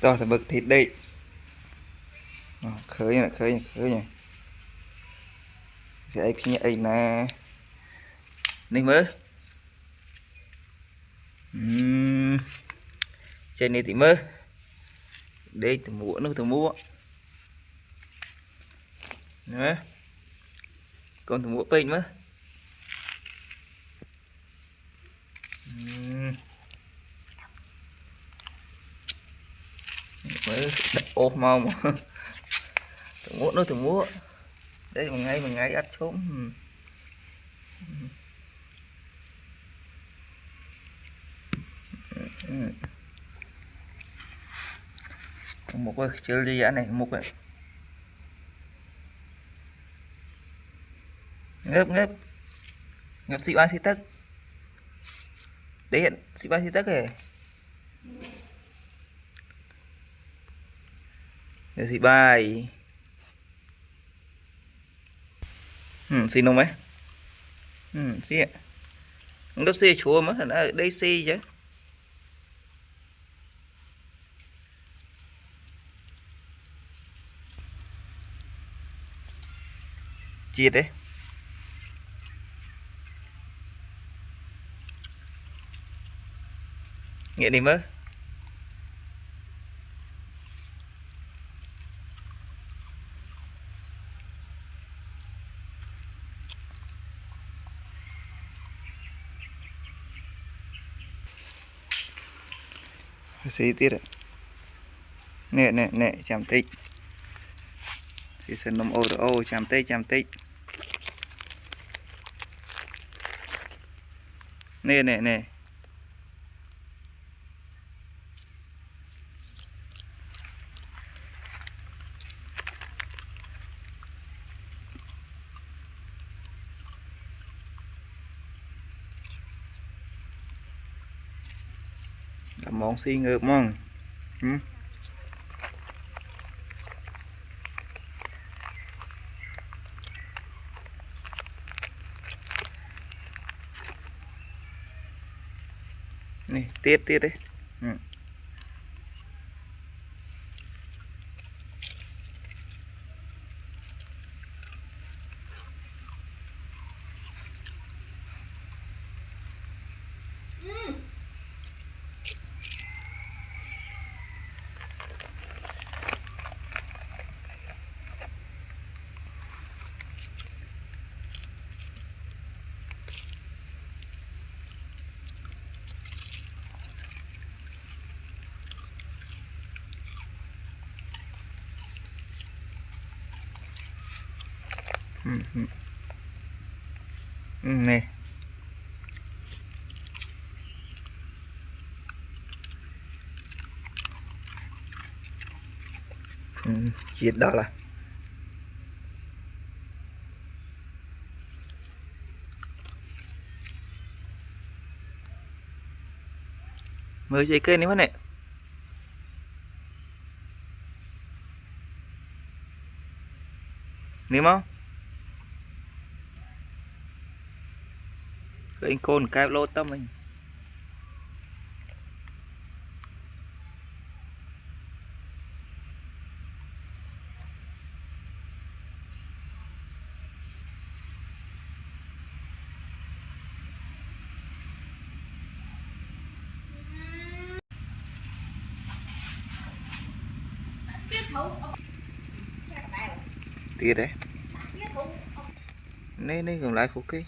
to sẽ bực thịt đi. Khơi nè, khơi nhỉ. Sẽ ai phía ấy nè. Ninh mơ. Trên này thì mơ. Đây từ mua nó từ mua. Nè. Con từ mua pin mơ. Mới ốp mau mà. Từ mua nó từ mua. Đây một ngày ăn trống. Một cái chơi gì này một cái ngấp xị ba xị tấc đấy hiện xị ba xị tấc này để xị bài xin không mấy xị ạ ngấp xị chúa mất ở đây xị chứ chia đấy nghĩa đi mơ xí tiết ạ nè chạm tích thì sân nôm ô chạm tích nè làm món xi ngược mong này tiết đấy nè chuyện đó là mới dây cây này mất này nếu không anh côn cái lô tâm mình tiệt đấy nên còn lại phục cái